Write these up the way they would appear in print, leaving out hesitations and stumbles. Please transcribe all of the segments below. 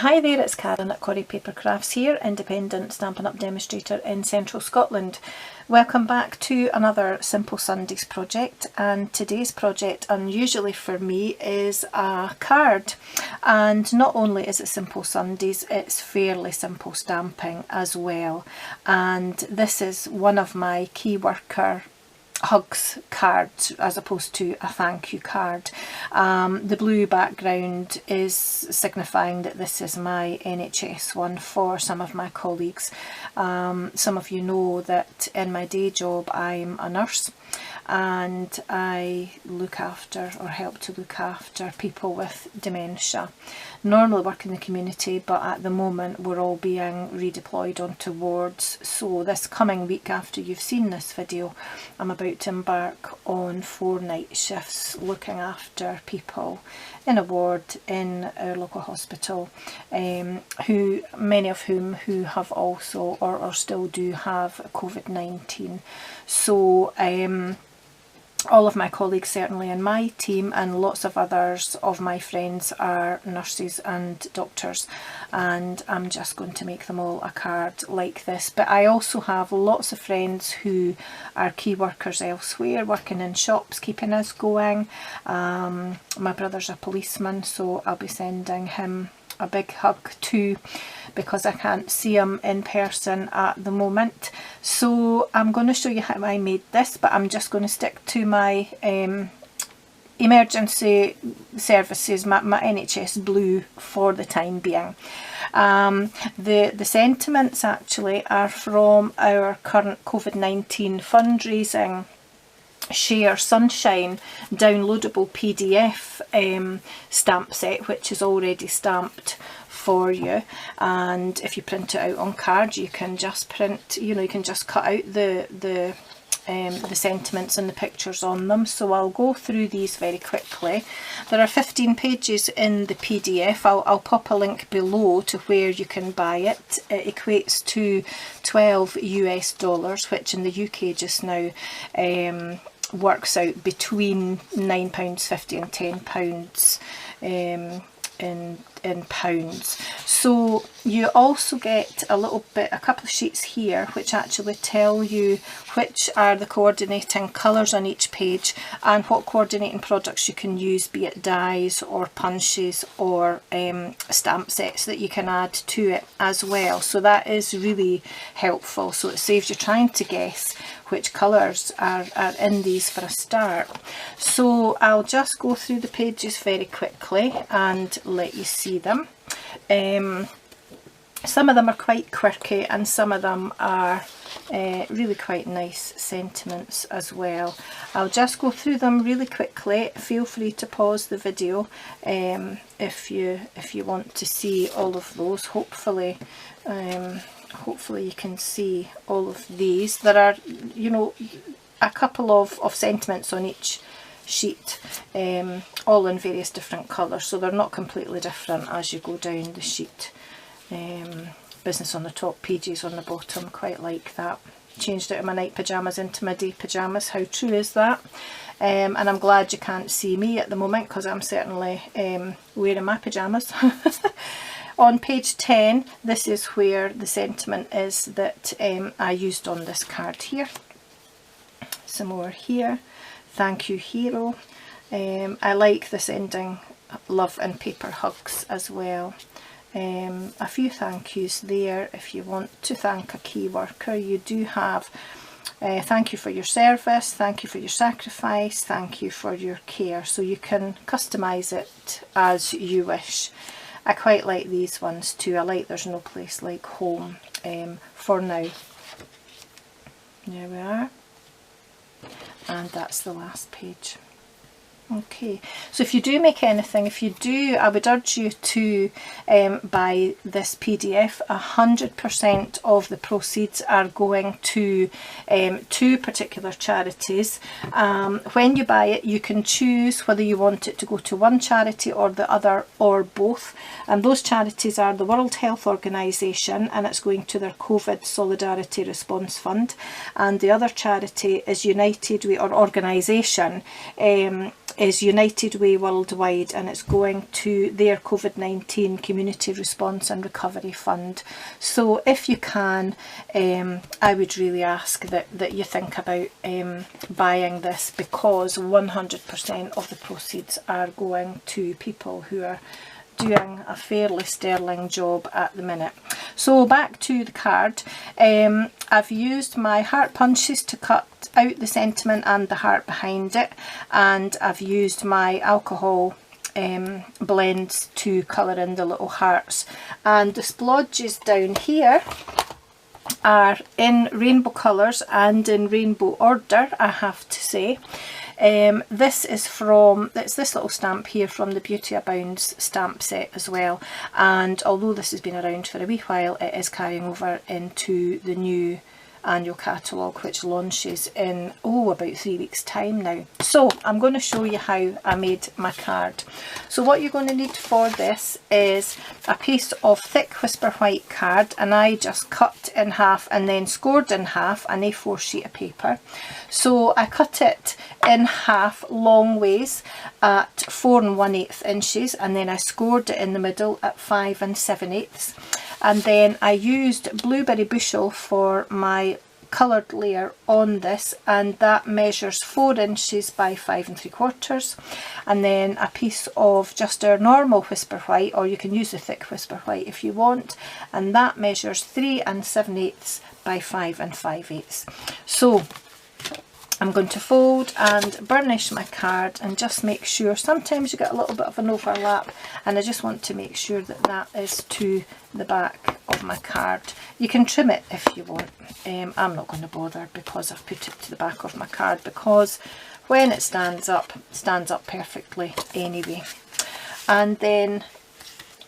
Hi there, it's Karen at Corrie Paper Crafts here, independent Stampin' Up demonstrator in central Scotland. Welcome back to another Simple Sundays project, and today's project, unusually for me, is a card. And not only is it Simple Sundays, it's fairly simple stamping as well. And this is one of my key worker hugs cards as opposed to a thank you card. The blue background is signifying that this is my NHS one for some of my colleagues. Some of you know that in my day job I'm a nurse and I look after or help to look after people with dementia. Normally work in the community, but at the moment we're all being redeployed onto wards, so this coming week after you've seen this video I'm about to embark on 4 night shifts looking after people in a ward in our local hospital, who many of whom who have also or still do have COVID-19. So all of my colleagues certainly in my team and lots of others of my friends are nurses and doctors, and I'm just going to make them all a card like this. But I also have lots of friends who are key workers elsewhere, working in shops, keeping us going. My brother's a policeman, so I'll be sending him a big hug too, because I can't see him in person at the moment. So I'm going to show you how I made this, but I'm just going to stick to my emergency services, my NHS blue for the time being. The sentiments actually are from our current COVID-19 fundraising Share Sunshine downloadable PDF stamp set, which is already stamped for you, and if you print it out on cards you can just print, you know, you can just cut out the sentiments and the pictures on them. So I'll go through these very quickly. There are 15 pages in the PDF. I'll pop a link below to where you can buy it. It equates to $12 US, which in the UK just now works out between £9.50 and £10 in pounds. So you also get a couple of sheets here which actually tell you which are the coordinating colours on each page and what coordinating products you can use, be it dies or punches or stamp sets that you can add to it as well. So that is really helpful, so it saves you trying to guess which colours are in these for a start. So I'll just go through the pages very quickly and let you see them. Some of them are quite quirky and some of them are really quite nice sentiments as well. I'll just go through them really quickly. Feel free to pause the video if you want to see all of those. Hopefully you can see all of these. There are, you know, a couple of sentiments on each sheet, all in various different colours, so they're not completely different as you go down the sheet. Business on the top, pages on the bottom, quite like that. Changed out of my night pyjamas into my day pyjamas. How true is that? And I'm glad you can't see me at the moment because I'm certainly wearing my pyjamas. On page 10, this is where the sentiment is that I used on this card here. Some more here. Thank you, hero. I like this ending, love and paper hugs as well. A few thank yous there. If you want to thank a key worker, you do have thank you for your service, thank you for your sacrifice, thank you for your care. So you can customise it as you wish. I quite like these ones too. I like There's No Place Like Home for now. There we are. And that's the last page. Okay, so if you do make anything, I would urge you to buy this PDF. 100% of the proceeds are going to 2 particular charities. When you buy it, you can choose whether you want it to go to one charity or the other or both. And those charities are the World Health Organization, and it's going to their COVID Solidarity Response Fund. And the other charity is United We, or organisation, is United Way Worldwide, and it's going to their COVID-19 Community Response and Recovery Fund. So if you can, I would really ask that you think about buying this, because 100% of the proceeds are going to people who are doing a fairly sterling job at the minute. So back to the card. I've used my heart punches to cut out the sentiment and the heart behind it, and I've used my alcohol blends to colour in the little hearts, and the splodges down here are in rainbow colours and in rainbow order, I have to say. This is from, it's this little stamp here from the Beauty Abounds stamp set as well, and although this has been around for a wee while, it is carrying over into the new annual catalogue, which launches in about 3 weeks time now. So I'm going to show you how I made my card. So what you're going to need for this is a piece of thick Whisper White card, and I just cut in half and then scored in half an A4 sheet of paper. So I cut it in half long ways at 4 1/8 inches, and then I scored it in the middle at 5 7/8. And then I used Blueberry Bushel for my coloured layer on this, and that measures 4 inches by 5 3/4. And then a piece of just our normal Whisper White, or you can use the thick Whisper White if you want, and that measures 3 7/8 by 5 5/8. So I'm going to fold and burnish my card and just make sure, sometimes you get a little bit of an overlap, and I just want to make sure that that is to the back of my card. You can trim it if you want. I'm not going to bother, because I've put it to the back of my card, because when it stands up perfectly anyway. And then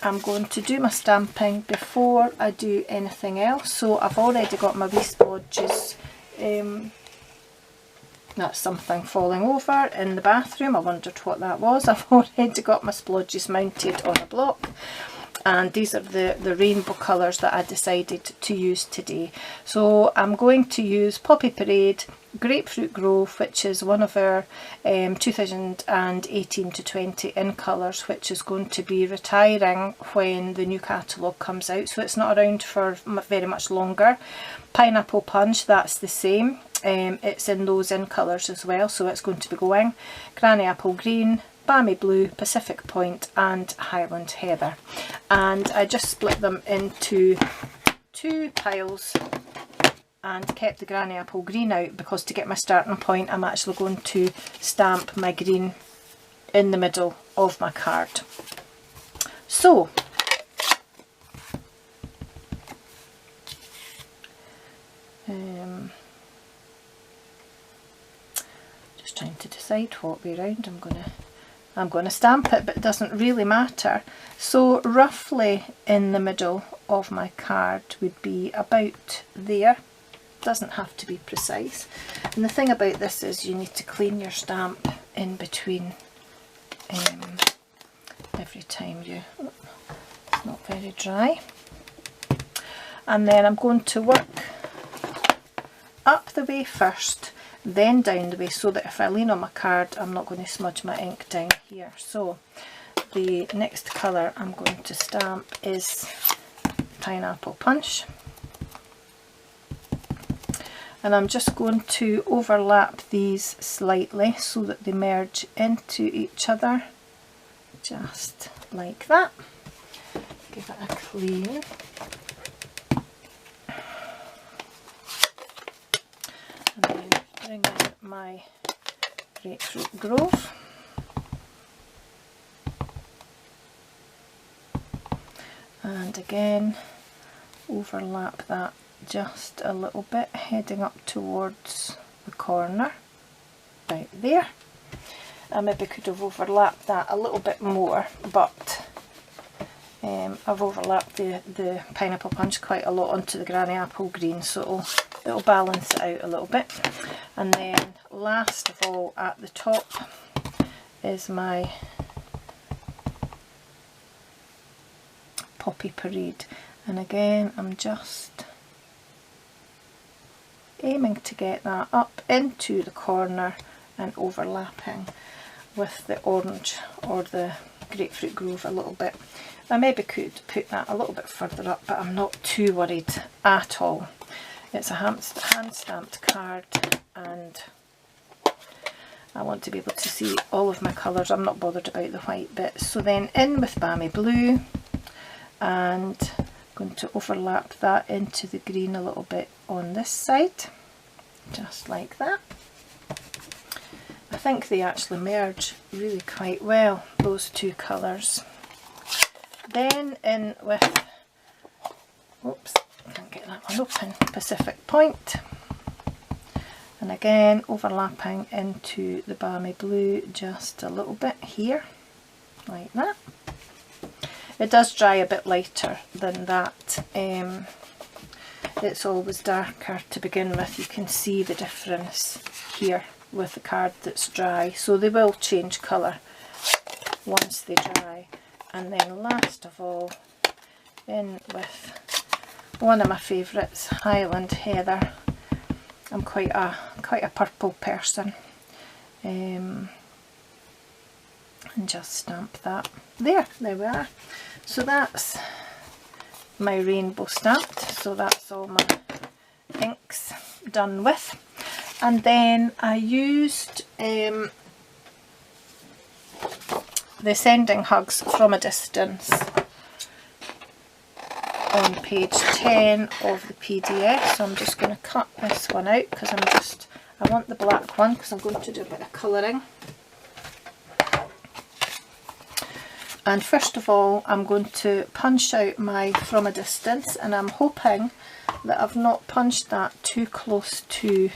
I'm going to do my stamping before I do anything else. So I've already got my wee splodges. That's something falling over in the bathroom. I wondered what that was. I've already got my splodges mounted on a block, and these are the rainbow colours that I decided to use today. So I'm going to use Poppy Parade, Grapefruit Grove, which is one of our 2018 to 20 in colours, which is going to be retiring when the new catalogue comes out, so it's not around for very much longer. Pineapple Punch, that's the same. It's in those in colours as well, so it's going to be going. Granny Apple Green, Balmy Blue, Pacific Point and Highland Heather. And I just split them into 2 piles and kept the Granny Apple Green out, because to get my starting point I'm actually going to stamp my green in the middle of my card. So just trying to decide what way round I'm going to stamp it, but it doesn't really matter. So roughly in the middle of my card would be about there. Doesn't have to be precise. And the thing about this is you need to clean your stamp in between every time you... it's not very dry. And then I'm going to work up the way first, then down the way, so that if I lean on my card I'm not going to smudge my ink down here. So the next colour I'm going to stamp is Pineapple Punch, and I'm just going to overlap these slightly so that they merge into each other, just like that. Give it a clean. And then bring in my Grapefruit Grove. And again overlap that just a little bit, heading up towards the corner, right there. I maybe could have overlapped that a little bit more, but I've overlapped the Pineapple Punch quite a lot onto the Granny Apple Green, so it'll balance it out a little bit. And then last of all, at the top is my Poppy Parade, and again I'm just aiming to get that up into the corner and overlapping. with the orange or the grapefruit grove a little bit. I maybe could put that a little bit further up, but I'm not too worried at all. It's a hand stamped card and I want to be able to see all of my colours. I'm not bothered about the white bit. So then in with Balmy Blue, and I'm going to overlap that into the green a little bit on this side, just like that. I think they actually merge really quite well, those two colours. Then in with, oops, can't get that one open, Pacific Point. And again, overlapping into the Balmy Blue just a little bit here, like that. It does dry a bit lighter than that. It's always darker to begin with. You can see the difference here with the card that's dry. So they will change colour once they dry. And then last of all, in with one of my favourites, Highland Heather. I'm quite a purple person, and just stamp that there we are. So that's my rainbow stamped, so that's all my inks done with. And then I used the Sending Hugs from a Distance on page 10 of the PDF. So I'm just going to cut this one out because I want the black one because I'm going to do a bit of colouring. And first of all, I'm going to punch out my From a Distance, and I'm hoping that I've not punched that too close to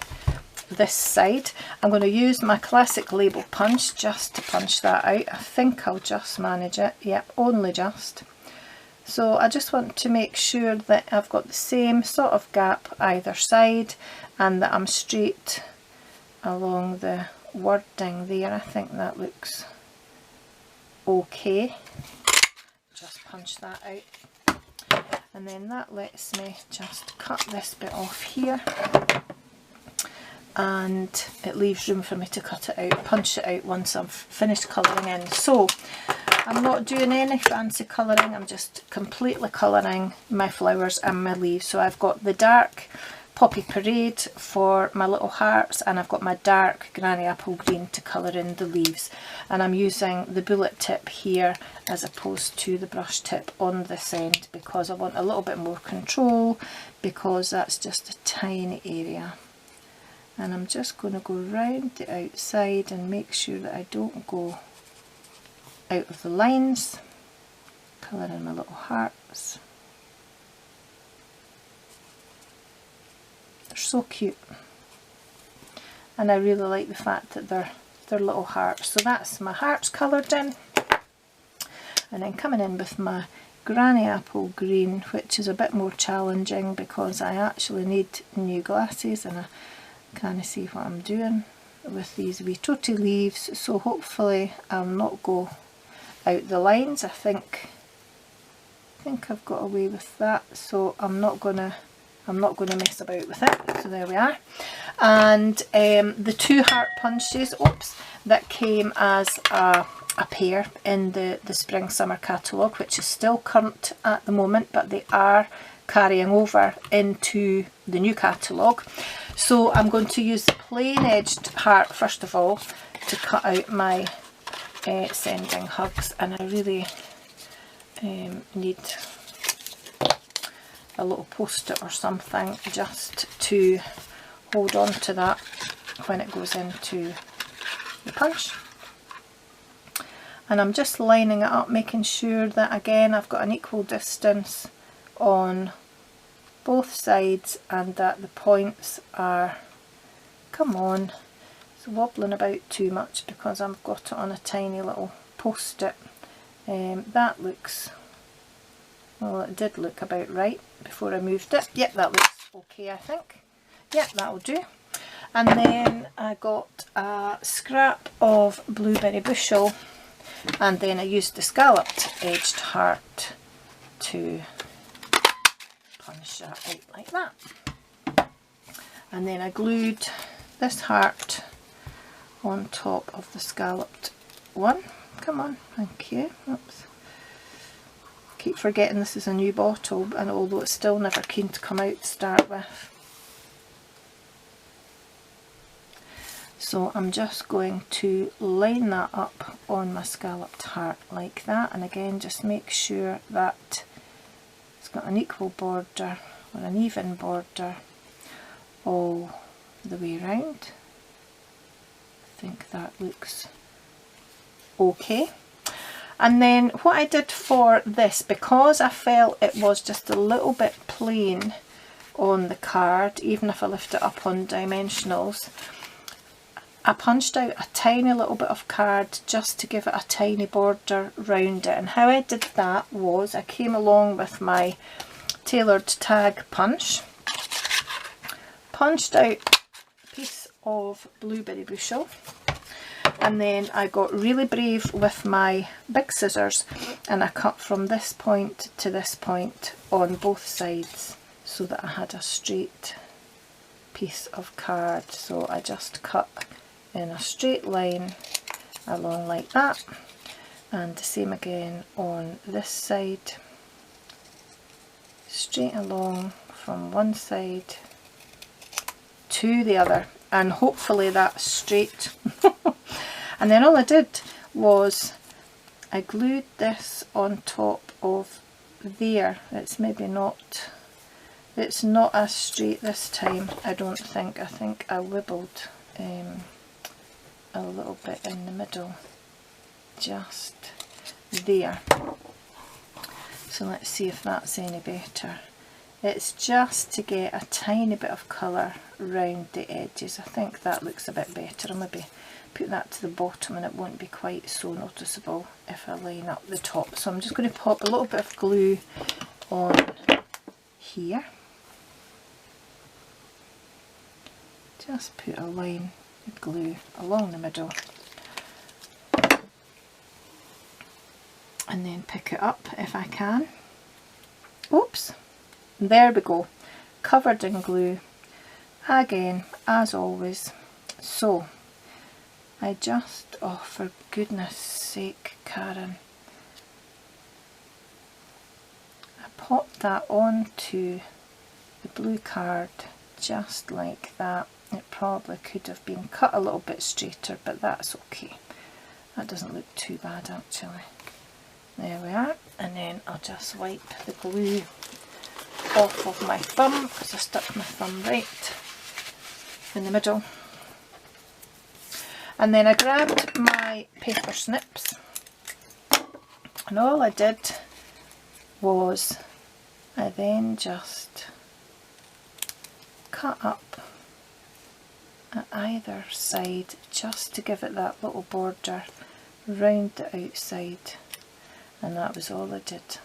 this side. I'm going to use my classic label punch just to punch that out. I think I'll just manage it. Yep, only just. So I just want to make sure that I've got the same sort of gap either side and that I'm straight along the wording there. I think that looks okay. Just punch that out. And then that lets me just cut this bit off here. And it leaves room for me to cut it out, punch it out once I've finished colouring in. So I'm not doing any fancy colouring, I'm just completely colouring my flowers and my leaves. So I've got the dark Poppy Parade for my little hearts, and I've got my dark Granny Apple Green to colour in the leaves. And I'm using the bullet tip here as opposed to the brush tip on this end because I want a little bit more control, because that's just a tiny area. And I'm just going to go round the outside and make sure that I don't go out of the lines. Colour in my little hearts. They're so cute. And I really like the fact that they're little hearts. So that's my hearts coloured in. And then coming in with my Granny Apple Green, which is a bit more challenging because I actually need new glasses and I can't see what I'm doing with these wee toty leaves, so hopefully I'll not go out the lines. I think I've got away with that, so I'm not gonna mess about with it. So there we are. And the two heart punches, that came as a pair in the spring summer catalogue, which is still current at the moment, but they are carrying over into the new catalogue. So I'm going to use the plain edged heart first of all to cut out my Sending Hugs, and I really need a little post-it or something just to hold on to that when it goes into the punch. And I'm just lining it up, making sure that again I've got an equal distance on both sides and that the points are, come on, it's wobbling about too much because I've got it on a tiny little post-it. That looks, well, it did look about right before I moved it. Yep, that looks okay, I think. Yep, that'll do. And then I got a scrap of Blueberry Bushel, and then I used the scalloped edged heart to punch that out like that. And then I glued this heart on top of the scalloped one. Come on, thank you. Oops. Keep forgetting this is a new bottle, and although it's still never keen to come out to start with. So I'm just going to line that up on my scalloped heart like that, and again just make sure that it's got an equal border or an even border all the way around. I think that looks okay. And then what I did for this, because I felt it was just a little bit plain on the card, even if I lift it up on dimensionals, I punched out a tiny little bit of card just to give it a tiny border round it. And how I did that was I came along with my tailored tag punch, punched out a piece of blueberry bushel, and then I got really brave with my big scissors and I cut from this point to this point on both sides so that I had a straight piece of card. So I just cut in a straight line along like that, and the same again on this side, straight along from one side to the other, and hopefully that's straight. And then all I did was I glued this on top of there. It's maybe not, it's not as straight this time, I don't think. I think I wibbled a little bit in the middle, just there. So let's see if that's any better. It's just to get a tiny bit of colour round the edges. I think that looks a bit better. I'll maybe put that to the bottom and it won't be quite so noticeable if I line up the top. So I'm just going to pop a little bit of glue on here. Just put a line of glue along the middle and then pick it up if I can. Oops, there we go, covered in glue again as always. So I just, oh for goodness sake Karen, I popped that onto the blue card just like that. It probably could have been cut a little bit straighter, but that's okay. That doesn't look too bad actually. There we are, and then I'll just wipe the glue off of my thumb because I stuck my thumb right in the middle. And then I grabbed my paper snips, and all I did was I then just cut up at either side just to give it that little border round the outside, and that was all I did.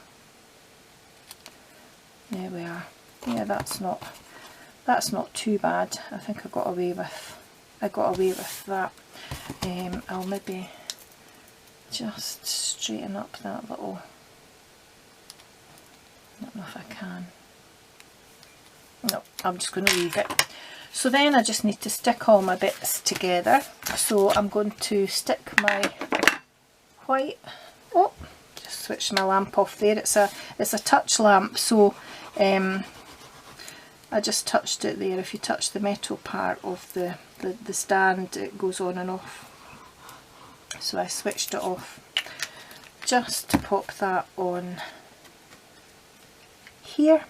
There we are. Yeah, that's not too bad. I think I got away with that. I'll maybe just straighten up that little, I don't know if I can. No, I'm just going to leave it. So then I just need to stick all my bits together. So I'm going to stick my white, oh, just switch my lamp off there. It's a touch lamp, so I just touched it there. If you touch the metal part of the stand, it goes on and off. So I switched it off just to pop that on here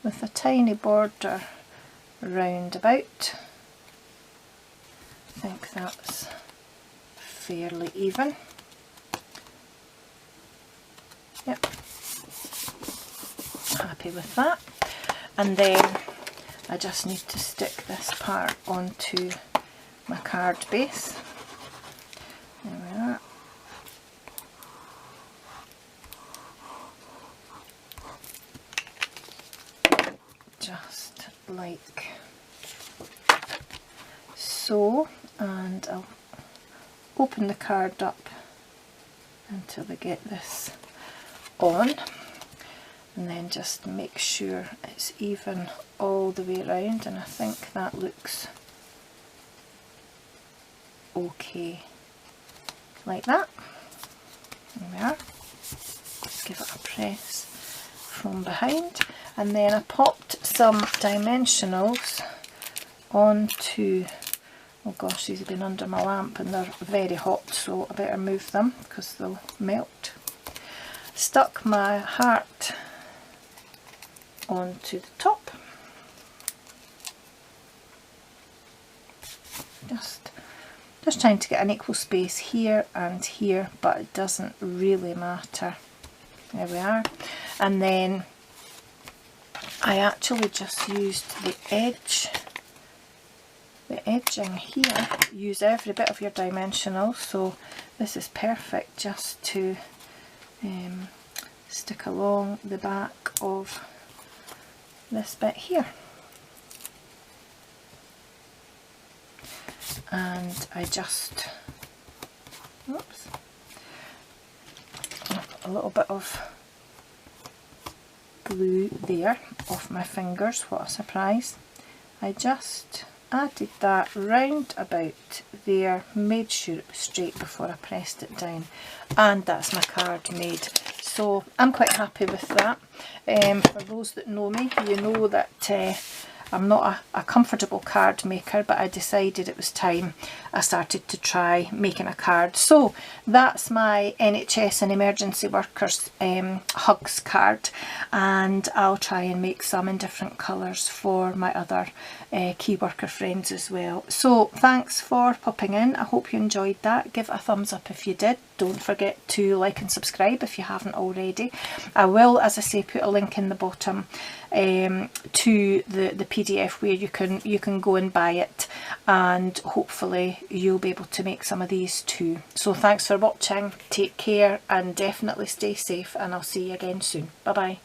with a tiny border round about. I think that's fairly even. Yep, happy with that. And then I just need to stick this part onto my card base. There we are. Just like so, and I'll open the card up until I get this on, and then just make sure it's even all the way around, and I think that looks okay. like that. There we are. Just give it a press from behind, and then I popped some dimensionals onto, oh gosh, these have been under my lamp and they're very hot, so I better move them because they'll melt. Stuck my heart onto the top, just trying to get an equal space here and here, but it doesn't really matter. There we are. And then I actually just used the edging here. Use every bit of your dimensional, so this is perfect just to stick along the back of this bit here. And I just, oops, a little bit of glue there off my fingers, what a surprise. I just added that round about there, made sure it was straight before I pressed it down, and that's my card made. So I'm quite happy with that. For those that know me, you know that I'm not a comfortable card maker, but I decided it was time I started to try making a card. So that's my NHS and emergency workers hugs card, and I'll try and make some in different colours for my other key worker friends as well. So thanks for popping in. I hope you enjoyed that. Give it a thumbs up if you did. Don't forget to like and subscribe if you haven't already. I will, as I say, put a link in the bottom to the PDF where you can go and buy it, and hopefully you'll be able to make some of these too. So thanks for watching, take care, and definitely stay safe, and I'll see you again soon. Bye bye.